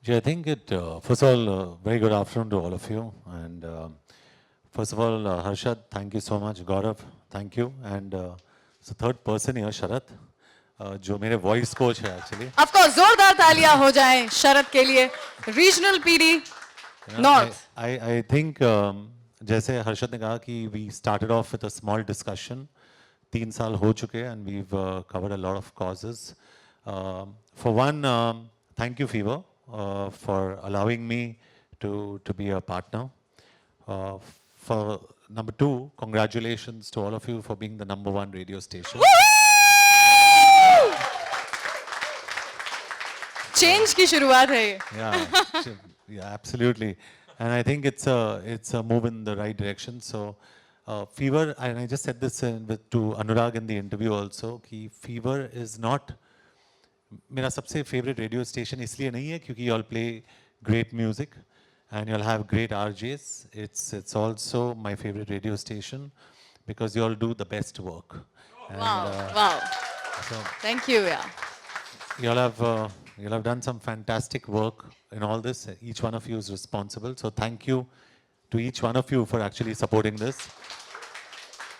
Yeah, I think it, first of all, very good afternoon to all of you. And first of all, Harshad, thank you so much. Gaurav, thank you. And it's the third person here, Sharat, जो मेरे voice coach है actually. Of course, जोरदार तालियां हो जाएं शरद के लिए. Regional PD You know, North. I think जैसे हर्षद ने कहा कि we started off with a small discussion. 3 साल हो चुके हैं and we've covered a lot of causes. For one, thank you, Fever, for allowing me to be a partner. For number two, congratulations to all of you for being the #1 radio station. Change की शुरुआत है ये. Yeah, absolutely. And I think it's a move in the right direction. So, Fever, and I just said this to Anurag in the interview also, कि Fever is not मेरा सबसे favorite radio station इसलिए नहीं है क्योंकि you all play great music and you'll have great RJs. It's also my favorite radio station because you all do the best work. And, Wow. so Thank you. Yeah. you'll have done some fantastic work in all this. Each one of you is responsible. So thank you to each one of you for actually supporting this.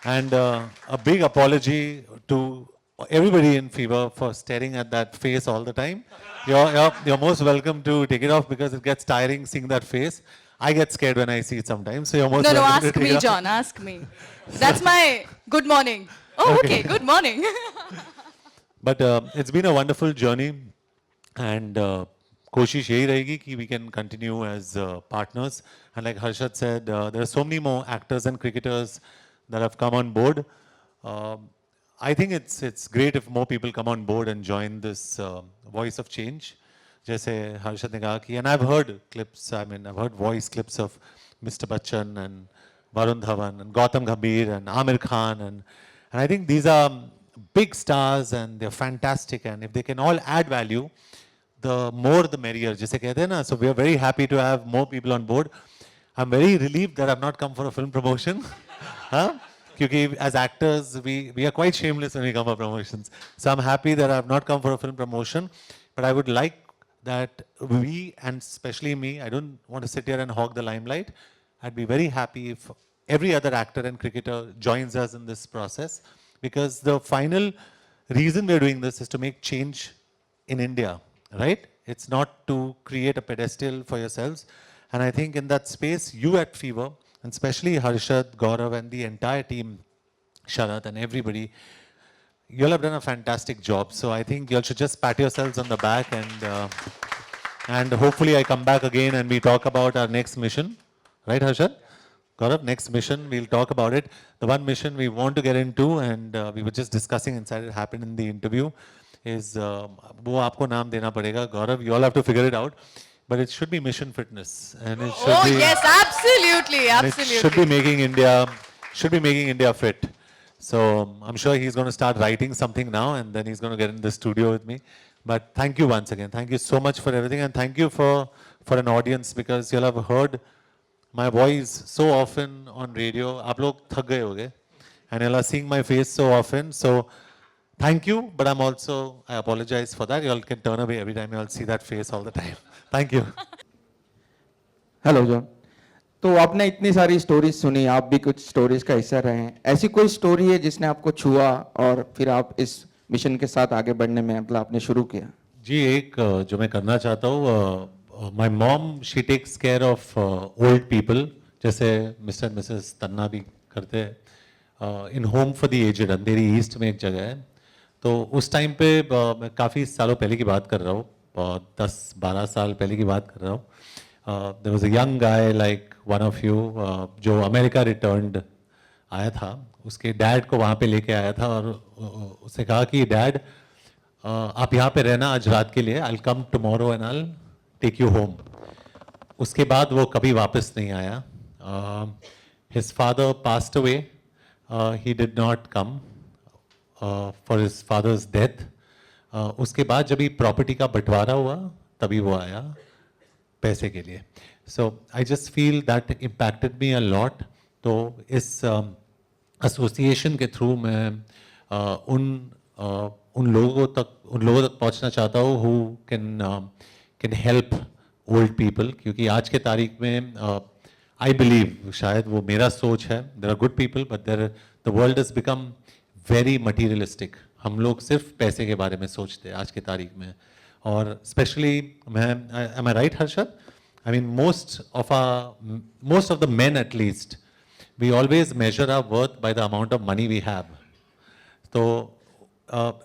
And a big apology to everybody in Fever for staring at that face all the time. You're most welcome to take it off because it gets tiring seeing that face. I get scared when I see it sometimes. So you're most No, welcome to ask take me, it off. John. Ask me. That's my good morning. Oh, okay. Good morning. But it's been a wonderful journey, and कोशिश यही रहेगी कि we can continue as partners. And like Harshad said, there are so many more actors and cricketers that have come on board. I think it's great if more people come on board and join this voice of change. जैसे हर्षद ने कहा कि, and I've heard clips. I mean, I've heard voice clips of Mr. Bachchan and Varun Dhawan and Gautam Gambhir and Amir Khan, and I think these are big stars and they're fantastic. And if they can all add value, the more the merrier. जैसे कहते हैं ना, so we are very happy to have more people on board. I'm very relieved that I've not come for a film promotion. huh? Because as actors, we are quite shameless when we come for promotions. So I'm happy that I've not come for a film promotion. But I would like that we, and especially me, I don't want to sit here and hog the limelight. I'd be very happy if every other actor and cricketer joins us in this process. Because the final reason we're doing this is to make change in India, right? It's not to create a pedestal for yourselves. And I think in that space, you at Fever, and especially Harshad, Gaurav, and the entire team, Sharat and everybody, you all have done a fantastic job. So I think you all should just pat yourselves on the back, and hopefully I come back again and we talk about our next mission. Right, Harshad? Gaurav, next mission, we'll talk about it. The one mission we want to get into, and we were just discussing inside, it happened in the interview, is, वो आपको नाम देना पड़ेगा, Gaurav, you all have to figure it out. But it should be mission fitness, and it should be. Yes, absolutely. It should be making India fit. So I'm sure he's going to start writing something now, and then he's going to get in the studio with me. But thank you once again. Thank you so much for everything, and thank you for an audience, because you'll have heard my voice so often on radio. आप लोग थक गए होंगे, and you'll are seeing my face so often. So thank you, but I apologize for that. You all can turn away every time you all see that face all the time. Thank you. Hello John. तो आपने इतनी सारी stories सुनी, आप भी कुछ stories का हिस्सा रहे हैं. ऐसी कोई स्टोरी है जिसने आपको छुआ और फिर आप इस मिशन के साथ आगे बढ़ने में मतलब आपने शुरू किया? जी, एक जो मैं करना चाहता हूँ, my mom she takes care of old people, जैसे मिस्टर एंड मिसेस तन्ना भी करते हैं in home for the aged. Andheri east में एक जगह है. तो उस टाइम पे मैं काफ़ी सालों पहले की बात कर रहा हूँ, 10-12 साल पहले की बात कर रहा हूँ. There was a young guy like one of you जो अमेरिका रिटर्न्ड आया था. उसके डैड को वहाँ पे लेके आया था और उससे कहा कि डैड आप यहाँ पे रहना आज रात के लिए, I'll come tomorrow and I'll take you home. उसके बाद वो कभी वापस नहीं आया. His father passed away. He did not come for his father's death. उसके बाद जब भी प्रॉपर्टी का बंटवारा हुआ तभी वो आया पैसे के लिए. So I just feel that impacted me a lot. तो इस एसोसिएशन के थ्रू मैं उन लोगों तक पहुंचना चाहता हूँ who can help old people, क्योंकि आज के तारीख में I believe, शायद वो मेरा सोच है, there are good people, but the world has become very materialistic. हम लोग सिर्फ पैसे के बारे में सोचते हैं आज के तारीख में, और specially am I right, Harshad? I mean, most of the men at least, we always measure our worth by the amount of money we have. तो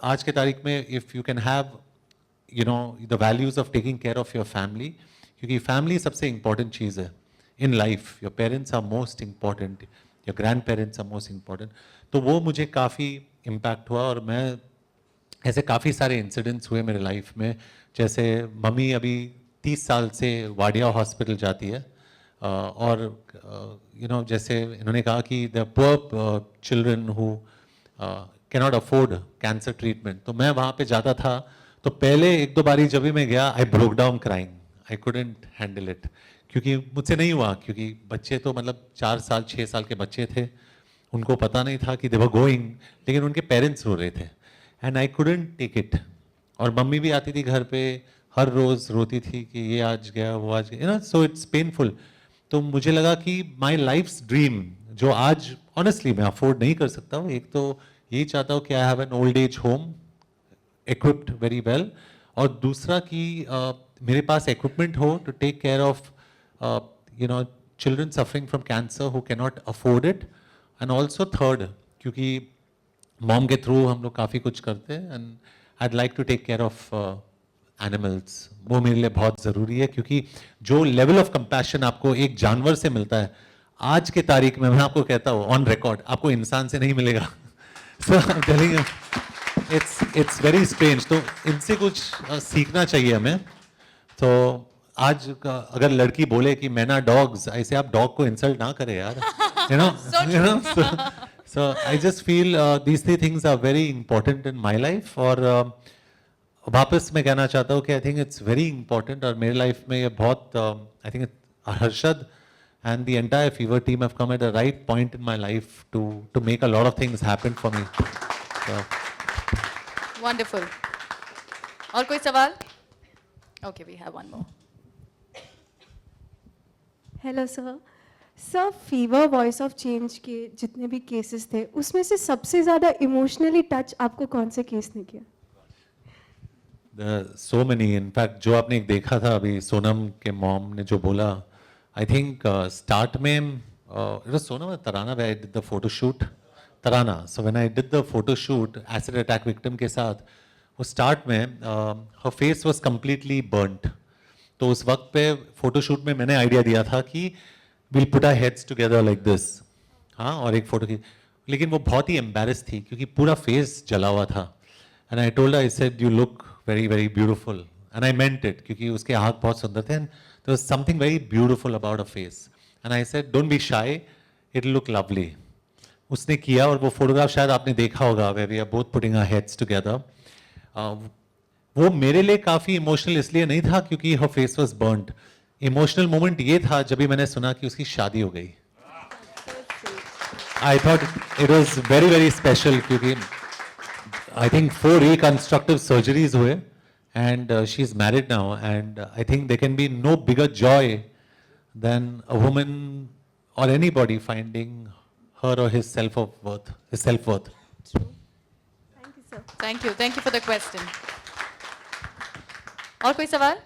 आज के तारीख में if you can have the values of taking care of your family, क्योंकि family सबसे important चीज़ है in life. Your parents are most important, your grandparents are most important. तो वो मुझे काफ़ी impact हुआ, और मैं ऐसे काफ़ी सारे इंसिडेंट्स हुए मेरे लाइफ में. जैसे मम्मी अभी 30 साल से वाडिया हॉस्पिटल जाती है, और जैसे इन्होंने कहा कि the poor children who cannot afford cancer treatment, तो मैं वहाँ पे जाता था. तो पहले एक दो बारी जब भी मैं गया, I broke down crying, I couldn't handle it, क्योंकि मुझसे नहीं हुआ, क्योंकि बच्चे तो मतलब 4 साल 6 साल के बच्चे थे, उनको पता नहीं था कि दे वर गोइंग, लेकिन उनके पेरेंट्स रो रहे थे, and I couldn't take it. और मम्मी भी आती थी घर पे, हर रोज़ रोती थी कि ये आज गया वो आज गया, सो इट्स पेनफुल. तो मुझे लगा कि माई लाइफ्स ड्रीम, जो आज ऑनेस्टली मैं अफोर्ड नहीं कर सकता हूँ, एक तो यही चाहता हूँ कि I have an old age home equipped very well, और दूसरा कि मेरे पास equipment हो to take care of children suffering from cancer who cannot afford it, and also third, क्योंकि mom के through हम लोग काफ़ी कुछ करते हैं, and I'd like to take care of animals. वो मेरे लिए बहुत ज़रूरी है, क्योंकि जो level of compassion आपको एक जानवर से मिलता है, आज के तारीख में मैं आपको कहता हूँ on record, आपको इंसान से नहीं मिलेगा. So I'm telling you, it's very strange. तो इनसे कुछ सीखना चाहिए हमें. तो आज अगर लड़की बोले कि मैना डॉग्स, ऐसे आप डॉग को इंसल्ट ना करें यार, so I just feel these three things are very important in my life. और वापस मैं कहना चाहता हूँ कि I think it's very important, और मेरे लाइफ में ये बहुत I think Harshad and the entire Fever team have come at the right point in my life to make a lot of things happen for me. So, Wonderful. और कोई सवाल? Okay, we have one more. Hello sir. Sir, fever voice of change के जितने भी cases थे, उसमें से सबसे ज़्यादा इमोशनली टच आपको कौन से केस ने किया? so many. In fact, जो आपने एक देखा था अभी सोनम के मॉम ने जो बोला, I think start में it was Sonam or Tarana where I did the photo shoot. Tarana. So when I did the photo shoot, acid attack victim के साथ, वो start में her face was completely burnt. तो उस वक्त पे photo shoot में मैंने आइडिया दिया था कि we'll put our heads together like this. हाँ, और एक फोटो की, लेकिन वो बहुत ही embarrassed थी क्योंकि पूरा फेस जला हुआ था. And I told her, I said, you look very, very beautiful. And I meant it, क्योंकि उसके आँख बहुत सुंदर थे, and there was something very beautiful about her face. And I said, don't be shy, it'll look lovely. उसने किया, और वो फोटोग्राफ शायद आपने देखा होगा, where we are both putting our heads together. वो मेरे लिए काफ़ी इमोशनल इसलिए नहीं था क्योंकि her face was burnt. Emotional moment ये था जब भी मैंने सुना कि उसकी शादी हो गई. I thought it was very, very special क्योंकि I think 4 reconstructive surgeries हुए, and she's married now, and I think there can be no bigger joy than a woman or anybody finding her or his self-worth. True. Thank you, sir. Thank you for the question. और कोई सवाल?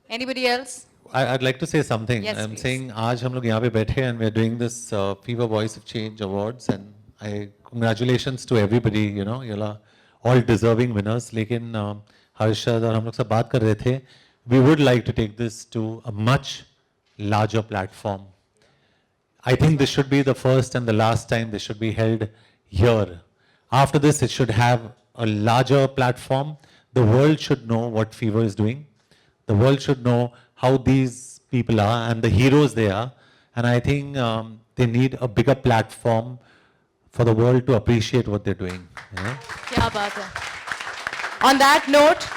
Anybody else? I'd like to say something. Yes, I'm please. saying आज हम लोग यहाँ पे बैठे and we're doing this Fever Voice of Change Awards, and I congratulations to everybody. You know, you're all deserving winners. लेकिन हर्षद और हम लोग सब बात कर रहे थे. We would like to take this to a much larger platform. I think this should be the first and the last time this should be held here. After this, it should have a larger platform. The world should know what Fever is doing. The world should know how these people are and the heroes they are. And I think they need a bigger platform for the world to appreciate what they're doing. Yeah? क्या बात है. On that note,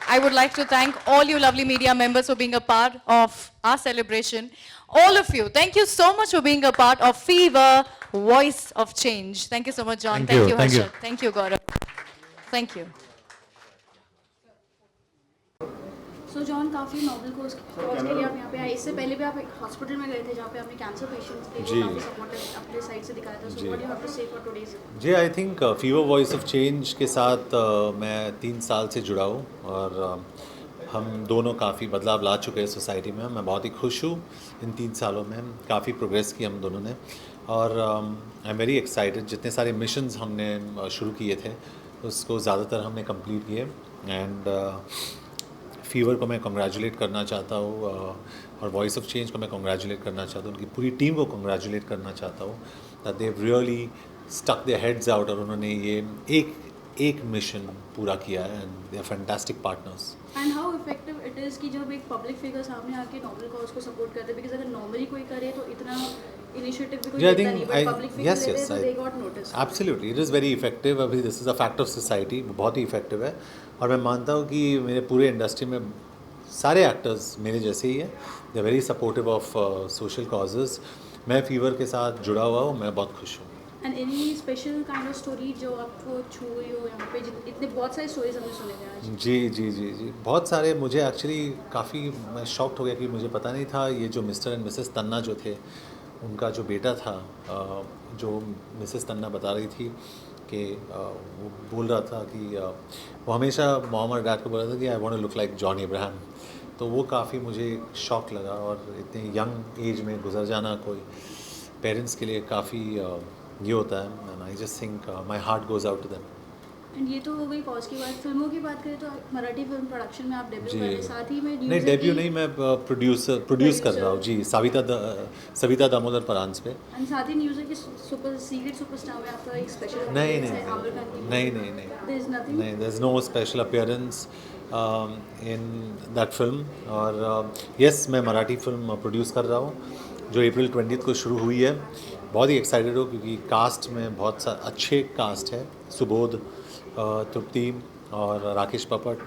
I would like to thank all you lovely media members for being a part of our celebration. All of you, thank you so much for being a part of Fever Voice of Change. Thank you so much, John. Thank you. Thank you. Harshad. Thank you, Gaurav. Thank you. So John काफ़ी Nobel course के लिए आप यहाँ पे आए, इससे पहले भी आप एक हॉस्पिटल में गए थे जहाँ पे आपने कैंसर पेशेंट्स के जी। लिए काफ़ी सपोर्टिव अपने साइड से दिखाया था. सो जी। What you have to say for today's? जी I think fever voice of change के साथ मैं 3 साल से जुड़ा हूँ और हम दोनों काफ़ी बदलाव ला चुके हैं सोसाइटी में. मैं बहुत ही खुश हूँ इन 3 सालों में काफ़ी प्रोग्रेस की हम दोनों ने और आई एम वेरी एक्साइटेड. जितने सारे मिशंस हमने शुरू किए थे उसको ज़्यादातर हमने कंप्लीट किए एंड फीवर को मैं कंग्रेचुलेट करना चाहता हूँ और वॉइस ऑफ चेंज को मैं कंग्रेचुलेट करना चाहता हूँ. उनकी पूरी टीम को कंग्रेचुलेट करना चाहता हूँ that they really stuck their heads out और उन्होंने ये एक मिशन पूरा किया है and they are fantastic partners. And how effective it is कि जब एक पब्लिक फिगर सामने आके नोबल कॉज को सपोर्ट करते हैं, बिकॉज अगर नॉर्मली कोई करे तो इतना इनिशिएटिव भी कोई Yeah, I लेता think नहीं, बट पब्लिक फिगर yes, लेते yes, हैं तो they got notice. absolutely, it is very effective. अभी this is a fact of society, बहुत ही इफेक्टिव है और मैं मानता हूँ कि मेरे पूरे इंडस्ट्री में सारे एक्टर्स मेरे जैसे ही हैं. They very supportive of social causes. मैं फीवर के साथ जुड़ा हुआ हूँ, मैं बहुत खुश हूँ. And any special kind of story जो आपको छू हुई हो यहाँ पे? इतने बहुत सारी स्टोरीज हमने सुने थे आज. जी बहुत सारे. मुझे एक्चुअली काफ़ी मैं शॉक्ड हो गया कि मुझे पता नहीं था ये जो मिस्टर एंड मिसेस तन्ना जो थे उनका जो बेटा था जो मिसेस तन्ना बता रही थी कि वो बोल रहा था कि वो हमेशा मॉम और डैड को बोल रहा था कि I want to look like John Abraham. तो वो काफ़ी मुझे शॉक लगा और इतने यंग एज में गुजर जाना कोई पेरेंट्स के लिए काफ़ी ये होता है and I just think my heart goes out to them. And ये तो हो गई कॉज की बात. फिल्मों की बात करें तो मराठी फिल्म प्रोडक्शन में आप डेब्यू कर रहे हैं, साथ ही में नहीं न्यूज़ डेब्यू नहीं, मैं प्रोड्यूस कर रहा हूँ जी सविता दामोदर परांज पे. एंड साथ ही न्यूज़ की सुपर सीक्रेट सुपरस्टार में आपका एक स्पेशल नहीं आमिर खान की. नहीं देयर इज नथिंग. नहीं there's no special appearance in that film. और यस मैं मराठी फिल्म प्रोड्यूस कर रहा हूँ जो अप्रैल 20 को शुरू हुई है. बहुत ही एक्साइटेड हो क्योंकि कास्ट में बहुत अच्छे कास्ट है. सुबोध तृप्ति और राकेश पपट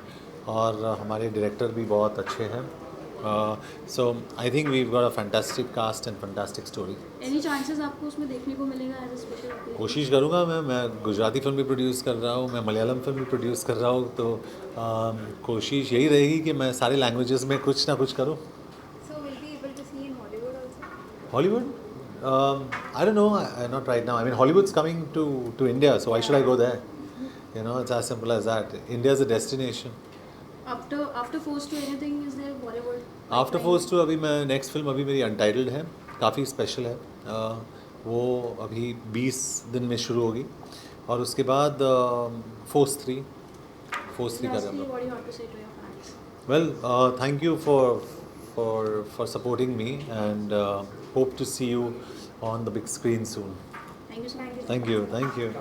और हमारे डायरेक्टर भी बहुत अच्छे हैं. So I think we got a fantastic cast and fantastic story. Any chances आपको उसमें देखने को मिलेगा एज अ स्पेशल? कोशिश करूँगा. मैं गुजराती फिल्म भी प्रोड्यूस कर रहा हूँ, मैं मलयालम फिल्म भी प्रोड्यूस कर रहा हूँ. तो कोशिश यही रहेगी कि मैं सारे लैंग्वेजेस में कुछ ना कुछ करूँ. So we'll be able to see in Hollywood also. Hollywood? I don't know. Not right now. I mean, Hollywood's coming to India, so why should I go there? You know, it's as simple as that. India is a destination. After Force two anything is there Bollywood? After Force two अभी मैं next film अभी मेरी untitled है, काफ़ी special है. वो अभी 20 दिन में शुरू होगी और उसके बाद फोर्स 3 कर रहा हूँ. What you have to say to your fans? Well, thank you for supporting me and hope to see you on the big screen soon. Thank you so much. Thank you.